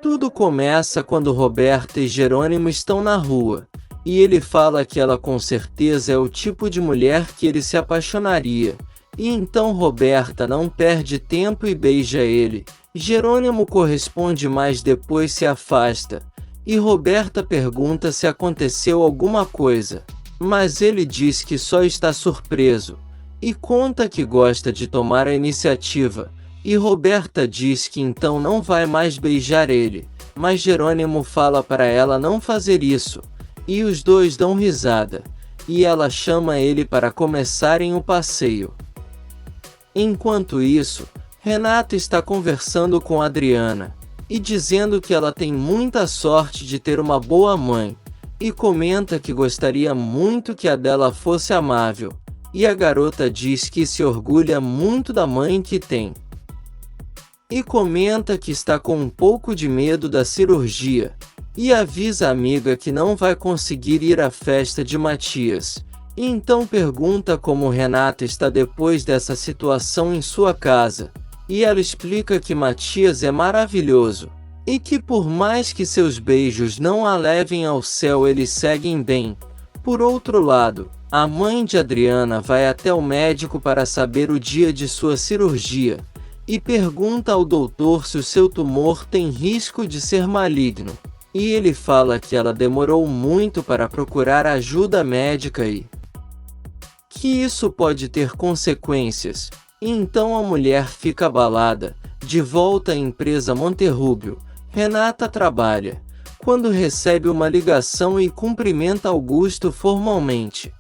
Tudo começa quando Roberta e Jerônimo estão na rua, e ele fala que ela com certeza é o tipo de mulher que ele se apaixonaria. E então Roberta não perde tempo e beija ele. Jerônimo corresponde, mas depois se afasta. E Roberta pergunta se aconteceu alguma coisa, mas ele diz que só está surpreso, e conta que gosta de tomar a iniciativa. E Roberta diz que então não vai mais beijar ele, mas Jerônimo fala para ela não fazer isso, e os dois dão risada, e ela chama ele para começarem o passeio. Enquanto isso, Renata está conversando com Adriana, e dizendo que ela tem muita sorte de ter uma boa mãe, e comenta que gostaria muito que a dela fosse amável, e a garota diz que se orgulha muito da mãe que tem. E comenta que está com um pouco de medo da cirurgia, e avisa a amiga que não vai conseguir ir à festa de Matias. E então pergunta como Renata está depois dessa situação em sua casa, e ela explica que Matias é maravilhoso, e que por mais que seus beijos não a levem ao céu, eles seguem bem. Por outro lado, a mãe de Adriana vai até o médico para saber o dia de sua cirurgia, e pergunta ao doutor se o seu tumor tem risco de ser maligno. E ele fala que ela demorou muito para procurar ajuda médica e que isso pode ter consequências. E então a mulher fica abalada. De volta à empresa Monterrubio, Renata trabalha, quando recebe uma ligação e cumprimenta Augusto formalmente.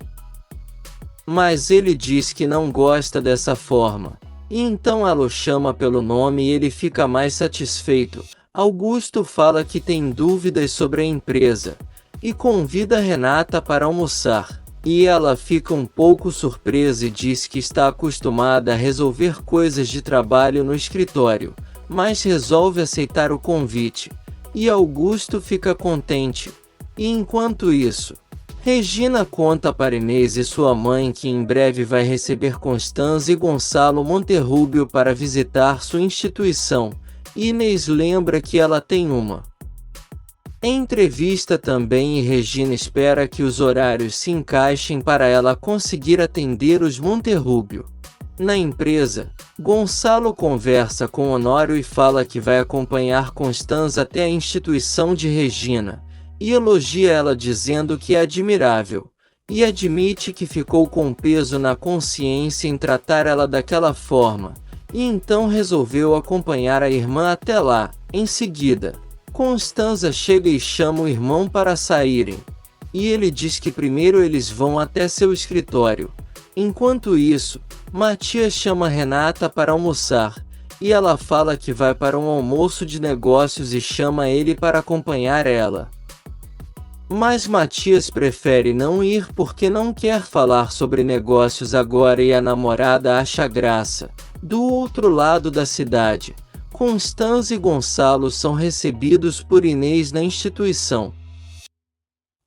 Mas ele diz que não gosta dessa forma. E então ela o chama pelo nome e ele fica mais satisfeito. Augusto fala que tem dúvidas sobre a empresa, e convida Renata para almoçar. E ela fica um pouco surpresa e diz que está acostumada a resolver coisas de trabalho no escritório, mas resolve aceitar o convite. E Augusto fica contente. E enquanto isso, Regina conta para Inês e sua mãe que em breve vai receber Constanza e Gonçalo Monterrubio para visitar sua instituição, e Inês lembra que ela tem uma entrevista também e Regina espera que os horários se encaixem para ela conseguir atender os Monterrubio. Na empresa, Gonçalo conversa com Honório e fala que vai acompanhar Constanza até a instituição de Regina, e elogia ela dizendo que é admirável, e admite que ficou com peso na consciência em tratar ela daquela forma, e então resolveu acompanhar a irmã até lá. Em seguida, Constanza chega e chama o irmão para saírem, e ele diz que primeiro eles vão até seu escritório. Enquanto isso, Matias chama Renata para almoçar, e ela fala que vai para um almoço de negócios e chama ele para acompanhar ela. Mas Matias prefere não ir porque não quer falar sobre negócios agora e a namorada acha graça. Do outro lado da cidade, Constanza e Gonçalo são recebidos por Inês na instituição,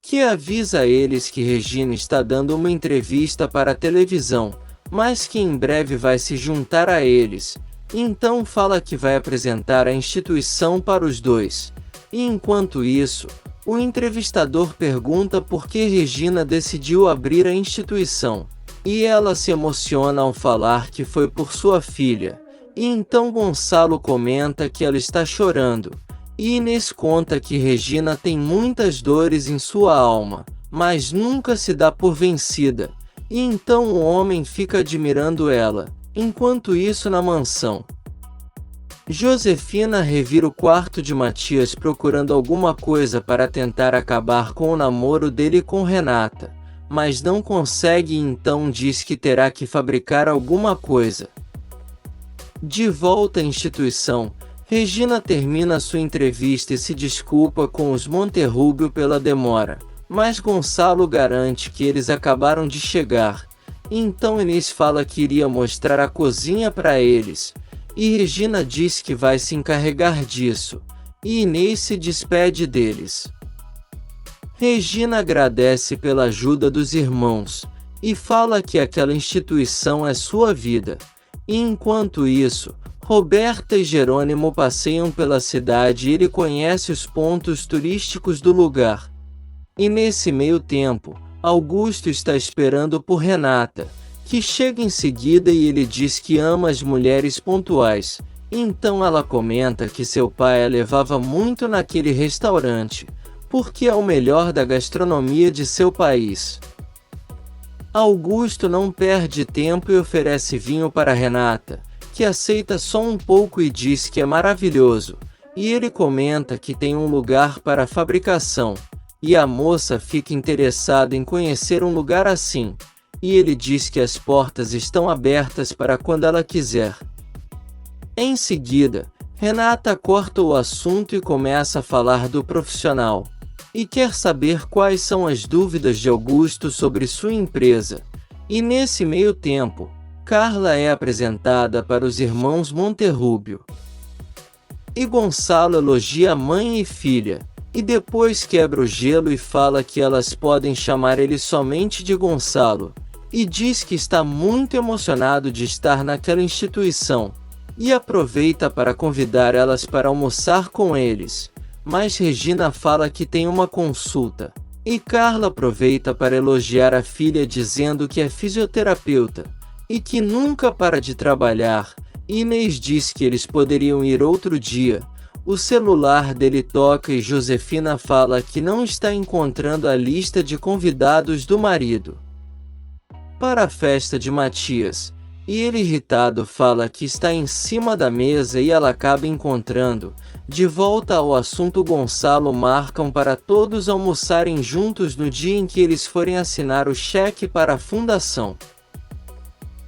que avisa a eles que Regina está dando uma entrevista para a televisão, mas que em breve vai se juntar a eles. Então fala que vai apresentar a instituição para os dois. E enquanto isso, o entrevistador pergunta por que Regina decidiu abrir a instituição, e ela se emociona ao falar que foi por sua filha. E então Gonçalo comenta que ela está chorando, e Inês conta que Regina tem muitas dores em sua alma, mas nunca se dá por vencida. E então o homem fica admirando ela. Enquanto isso, na mansão, Josefina revira o quarto de Matias procurando alguma coisa para tentar acabar com o namoro dele com Renata, mas não consegue e então diz que terá que fabricar alguma coisa. De volta à instituição, Regina termina sua entrevista e se desculpa com os Monterrubio pela demora, mas Gonçalo garante que eles acabaram de chegar. Então Inês fala que iria mostrar a cozinha para eles, e Regina diz que vai se encarregar disso, e Inês se despede deles. Regina agradece pela ajuda dos irmãos, e fala que aquela instituição é sua vida. E enquanto isso, Roberta e Jerônimo passeiam pela cidade e ele conhece os pontos turísticos do lugar. E nesse meio tempo, Augusto está esperando por Renata, que chega em seguida e ele diz que ama as mulheres pontuais. Então ela comenta que seu pai a levava muito naquele restaurante, porque é o melhor da gastronomia de seu país. Augusto não perde tempo e oferece vinho para Renata, que aceita só um pouco e diz que é maravilhoso, e ele comenta que tem um lugar para a fabricação, e a moça fica interessada em conhecer um lugar assim, e ele diz que as portas estão abertas para quando ela quiser. Em seguida, Renata corta o assunto e começa a falar do profissional, e quer saber quais são as dúvidas de Augusto sobre sua empresa. E nesse meio tempo, Carla é apresentada para os irmãos Monterrubio. E Gonçalo elogia a mãe e filha, e depois quebra o gelo e fala que elas podem chamar ele somente de Gonçalo, e diz que está muito emocionado de estar naquela instituição, e aproveita para convidar elas para almoçar com eles. Mas Regina fala que tem uma consulta, e Carla aproveita para elogiar a filha dizendo que é fisioterapeuta, e que nunca para de trabalhar. Inês diz que eles poderiam ir outro dia. O celular dele toca e Josefina fala que não está encontrando a lista de convidados do marido para a festa de Matias, e ele irritado fala que está em cima da mesa e ela acaba encontrando. De volta ao assunto, Gonçalo marcam para todos almoçarem juntos no dia em que eles forem assinar o cheque para a fundação.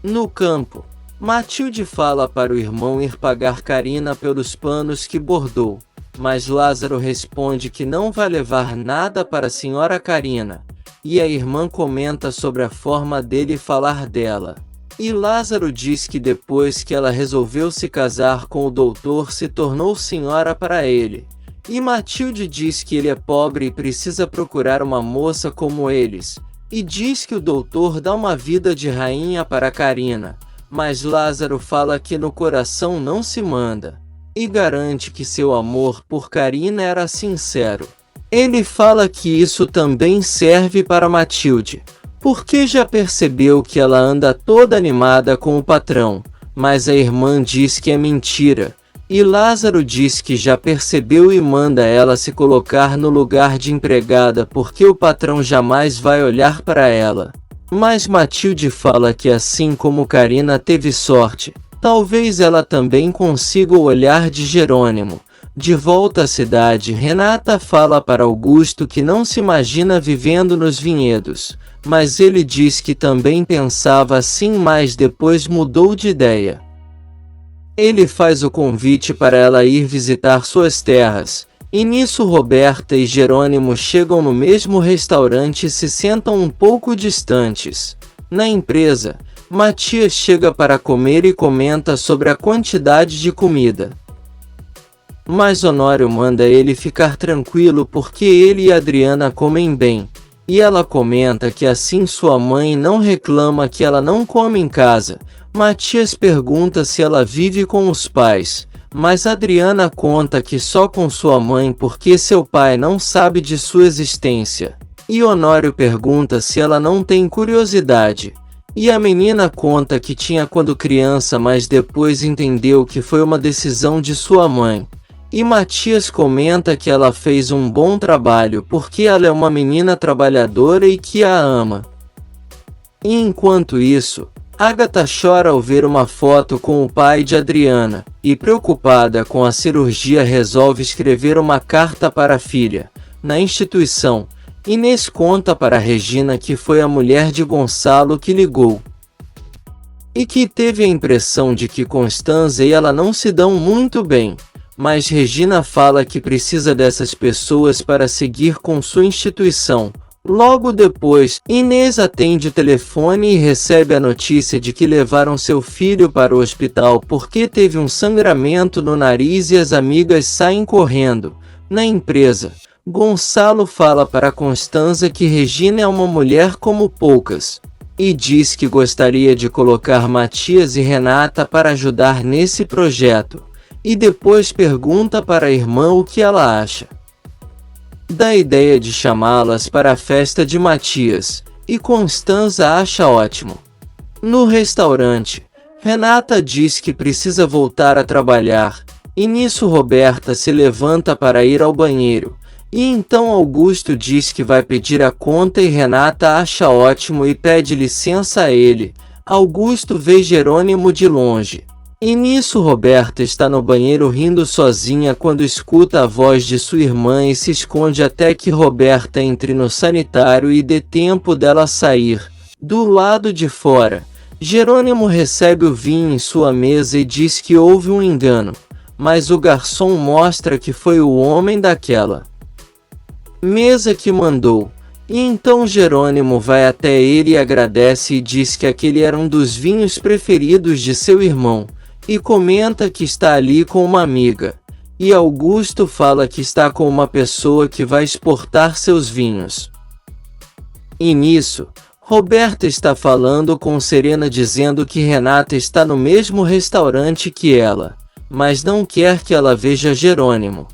No campo, Matilde fala para o irmão ir pagar Karina pelos panos que bordou, mas Lázaro responde que não vai levar nada para a senhora Karina, e a irmã comenta sobre a forma dele falar dela. E Lázaro diz que depois que ela resolveu se casar com o doutor se tornou senhora para ele. E Matilde diz que ele é pobre e precisa procurar uma moça como eles. E diz que o doutor dá uma vida de rainha para Karina. Mas Lázaro fala que no coração não se manda. E garante que seu amor por Karina era sincero. Ele fala que isso também serve para Matilde, porque já percebeu que ela anda toda animada com o patrão, mas a irmã diz que é mentira, e Lázaro diz que já percebeu e manda ela se colocar no lugar de empregada porque o patrão jamais vai olhar para ela. Mas Matilde fala que assim como Karina teve sorte, talvez ela também consiga o olhar de Jerônimo. De volta à cidade, Renata fala para Augusto que não se imagina vivendo nos vinhedos, mas ele diz que também pensava assim, mas depois mudou de ideia. Ele faz o convite para ela ir visitar suas terras, e nisso Roberta e Jerônimo chegam no mesmo restaurante e se sentam um pouco distantes. Na empresa, Matias chega para comer e comenta sobre a quantidade de comida. Mas Honório manda ele ficar tranquilo porque ele e Adriana comem bem, e ela comenta que assim sua mãe não reclama que ela não come em casa. Matias pergunta se ela vive com os pais, mas Adriana conta que só com sua mãe porque seu pai não sabe de sua existência. E Honório pergunta se ela não tem curiosidade. E a menina conta que tinha quando criança, mas depois entendeu que foi uma decisão de sua mãe. E Matias comenta que ela fez um bom trabalho porque ela é uma menina trabalhadora e que a ama. E enquanto isso, Agatha chora ao ver uma foto com o pai de Adriana, e preocupada com a cirurgia resolve escrever uma carta para a filha. Na instituição, Inês conta para Regina que foi a mulher de Gonçalo que ligou, e que teve a impressão de que Constanza e ela não se dão muito bem. Mas Regina fala que precisa dessas pessoas para seguir com sua instituição. Logo depois, Inês atende o telefone e recebe a notícia de que levaram seu filho para o hospital porque teve um sangramento no nariz e as amigas saem correndo. Na empresa, Gonçalo fala para Constanza que Regina é uma mulher como poucas. e diz que gostaria de colocar Matias e Renata para ajudar nesse projeto, e depois pergunta para a irmã o que ela acha da ideia de chamá-las para a festa de Matias, e Constanza acha ótimo. No restaurante, Renata diz que precisa voltar a trabalhar, e nisso Roberta se levanta para ir ao banheiro, e então Augusto diz que vai pedir a conta e Renata acha ótimo e pede licença a ele. Augusto vê Jerônimo de longe. E nisso Roberta está no banheiro rindo sozinha quando escuta a voz de sua irmã e se esconde até que Roberta entre no sanitário e dê tempo dela sair. Do lado de fora, Jerônimo recebe o vinho em sua mesa e diz que houve um engano, mas o garçom mostra que foi o homem daquela mesa que mandou. E então Jerônimo vai até ele e agradece e diz que aquele era um dos vinhos preferidos de seu irmão, e comenta que está ali com uma amiga. E Augusto fala que está com uma pessoa que vai exportar seus vinhos. E nisso, Roberta está falando com Serena dizendo que Renata está no mesmo restaurante que ela, mas não quer que ela veja Jerônimo.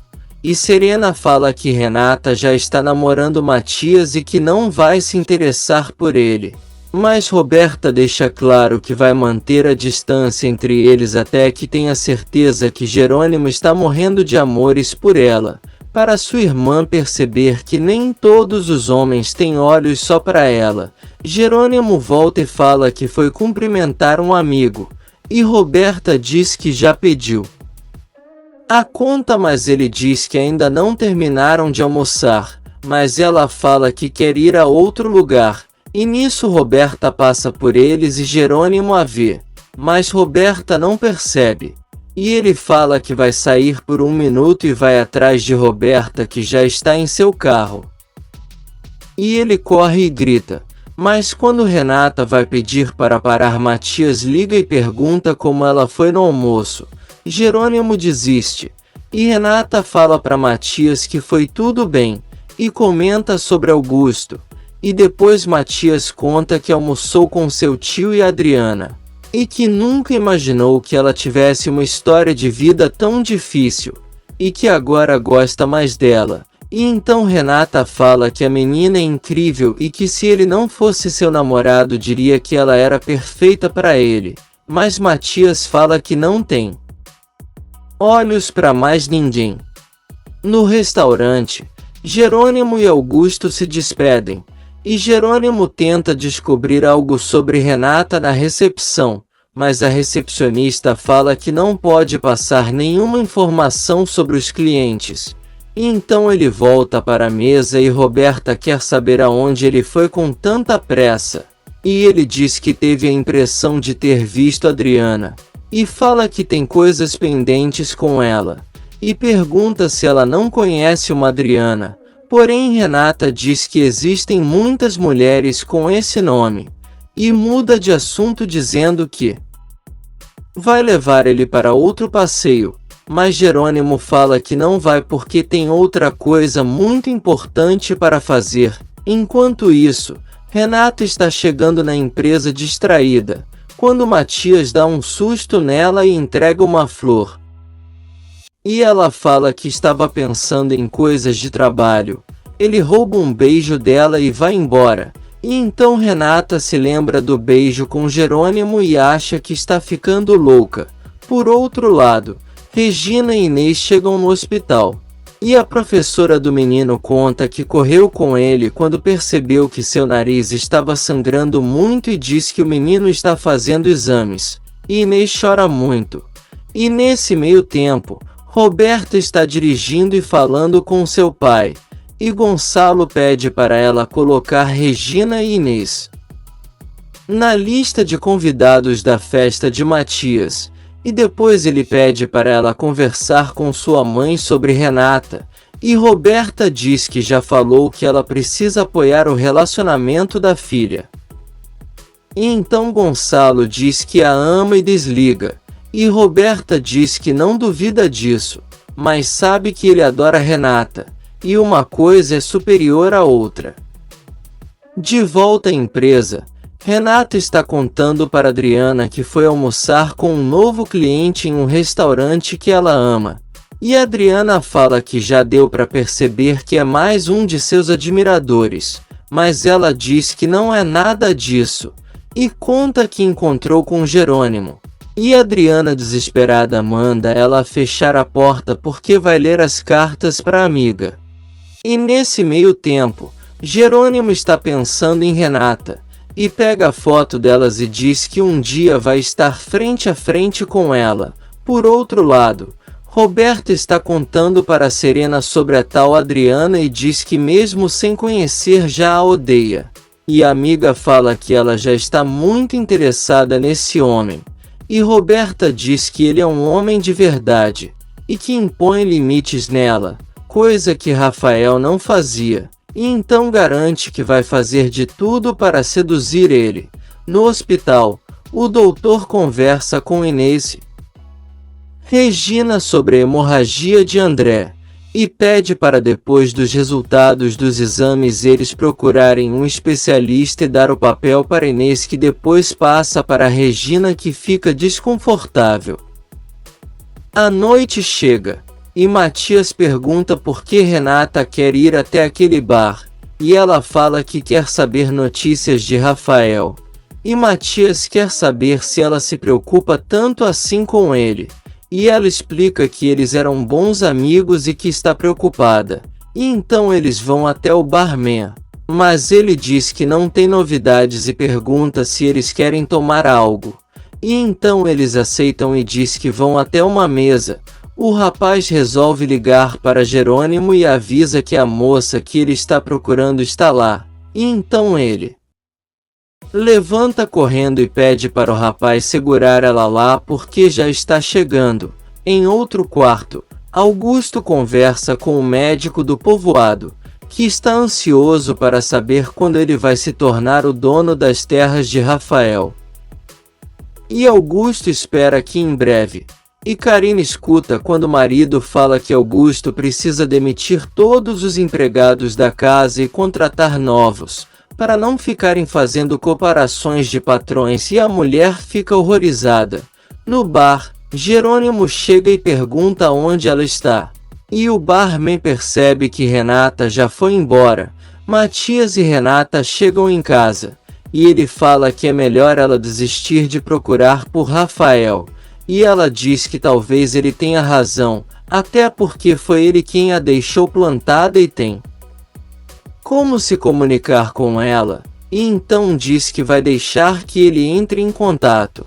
E Serena fala que Renata já está namorando Matias e que não vai se interessar por ele. Mas Roberta deixa claro que vai manter a distância entre eles até que tenha certeza que Jerônimo está morrendo de amores por ela, para sua irmã perceber que nem todos os homens têm olhos só para ela. Jerônimo volta e fala que foi cumprimentar um amigo, e Roberta diz que já pediu a conta, mas ele diz que ainda não terminaram de almoçar, mas ela fala que quer ir a outro lugar. E nisso Roberta passa por eles e Jerônimo a vê, mas Roberta não percebe. E ele fala que vai sair por um minuto e vai atrás de Roberta que já está em seu carro. E ele corre e grita, mas quando Renata vai pedir para parar, Matias liga e pergunta como ela foi no almoço. Jerônimo desiste, e Renata fala para Matias que foi tudo bem, e comenta sobre Augusto. E depois Matias conta que almoçou com seu tio e Adriana, e que nunca imaginou que ela tivesse uma história de vida tão difícil, e que agora gosta mais dela. E então Renata fala que a menina é incrível e que se ele não fosse seu namorado diria que ela era perfeita para ele, mas Matias fala que não tem olhos para mais ninguém. No restaurante, Jerônimo e Augusto se despedem, e Jerônimo tenta descobrir algo sobre Renata na recepção, mas a recepcionista fala que não pode passar nenhuma informação sobre os clientes. E então ele volta para a mesa e Roberta quer saber aonde ele foi com tanta pressa. E ele diz que teve a impressão de ter visto Adriana, e fala que tem coisas pendentes com ela, e pergunta se ela não conhece uma Adriana. Porém Renata diz que existem muitas mulheres com esse nome, e muda de assunto dizendo que vai levar ele para outro passeio, mas Jerônimo fala que não vai porque tem outra coisa muito importante para fazer. Enquanto isso, Renata está chegando na empresa distraída, quando Matias dá um susto nela e entrega uma flor. E ela fala que estava pensando em coisas de trabalho. Ele rouba um beijo dela e vai embora. E então Renata se lembra do beijo com Jerônimo e acha que está ficando louca. Por outro lado, Regina e Inês chegam no hospital. E a professora do menino conta que correu com ele quando percebeu que seu nariz estava sangrando muito e diz que o menino está fazendo exames. E Inês chora muito. E nesse meio tempo, Roberta está dirigindo e falando com seu pai. E Gonçalo pede para ela colocar Regina e Inês na lista de convidados da festa de Matias. E depois ele pede para ela conversar com sua mãe sobre Renata, e Roberta diz que já falou que ela precisa apoiar o relacionamento da filha. E então Gonçalo diz que a ama e desliga, e Roberta diz que não duvida disso, mas sabe que ele adora Renata, e uma coisa é superior à outra. De volta à empresa, Renata está contando para Adriana que foi almoçar com um novo cliente em um restaurante que ela ama. E Adriana fala que já deu para perceber que é mais um de seus admiradores, mas ela diz que não é nada disso, e conta que encontrou com Jerônimo. E Adriana, desesperada, manda ela fechar a porta porque vai ler as cartas para a amiga. E nesse meio tempo, Jerônimo está pensando em Renata, e pega a foto delas e diz que um dia vai estar frente a frente com ela. Por outro lado, Roberta está contando para Serena sobre a tal Adriana e diz que mesmo sem conhecer já a odeia. E a amiga fala que ela já está muito interessada nesse homem. E Roberta diz que ele é um homem de verdade, e que impõe limites nela, coisa que Rafael não fazia. E então garante que vai fazer de tudo para seduzir ele. No hospital, o doutor conversa com Inês Regina sobre a hemorragia de André, e pede para depois dos resultados dos exames eles procurarem um especialista e dar o papel para Inês, que depois passa para Regina, que fica desconfortável. A noite chega. E Matias pergunta por que Renata quer ir até aquele bar, e ela fala que quer saber notícias de Rafael. E Matias quer saber se ela se preocupa tanto assim com ele, e ela explica que eles eram bons amigos e que está preocupada. E então eles vão até o barman, mas ele diz que não tem novidades e pergunta se eles querem tomar algo. E então eles aceitam e diz que vão até uma mesa. O rapaz resolve ligar para Jerônimo e avisa que a moça que ele está procurando está lá. E então ele levanta correndo e pede para o rapaz segurar ela lá porque já está chegando. Em outro quarto, Augusto conversa com o médico do povoado, que está ansioso para saber quando ele vai se tornar o dono das terras de Rafael. E Augusto espera que em breve. E Karina escuta quando o marido fala que Augusto precisa demitir todos os empregados da casa e contratar novos, para não ficarem fazendo comparações de patrões, e a mulher fica horrorizada. No bar, Jerônimo chega e pergunta onde ela está. E o barman percebe que Renata já foi embora. Matias e Renata chegam em casa, e ele fala que é melhor ela desistir de procurar por Rafael. E ela diz que talvez ele tenha razão, até porque foi ele quem a deixou plantada e tem como se comunicar com ela, e então diz que vai deixar que ele entre em contato.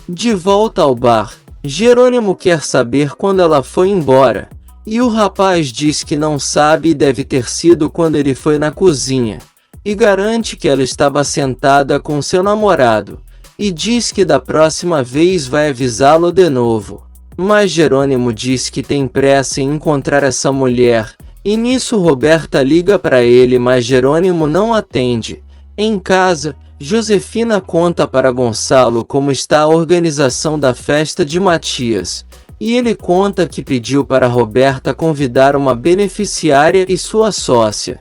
De volta ao bar, Jerônimo quer saber quando ela foi embora, e o rapaz diz que não sabe e deve ter sido quando ele foi na cozinha, e garante que ela estava sentada com seu namorado. E diz que da próxima vez vai avisá-lo de novo. Mas Jerônimo diz que tem pressa em encontrar essa mulher, e nisso Roberta liga para ele, mas Jerônimo não atende. Em casa, Josefina conta para Gonçalo como está a organização da festa de Matias, e ele conta que pediu para Roberta convidar uma beneficiária e sua sócia.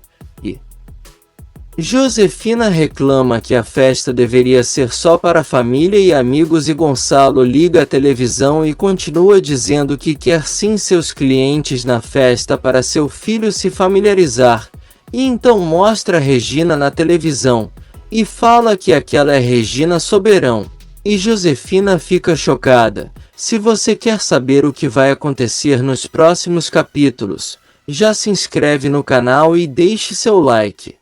Josefina reclama que a festa deveria ser só para a família e amigos, e Gonçalo liga a televisão e continua dizendo que quer sim seus clientes na festa para seu filho se familiarizar. E então mostra Regina na televisão, e fala que aquela é Regina Soberão. E Josefina fica chocada. Se você quer saber o que vai acontecer nos próximos capítulos, já se inscreve no canal e deixe seu like.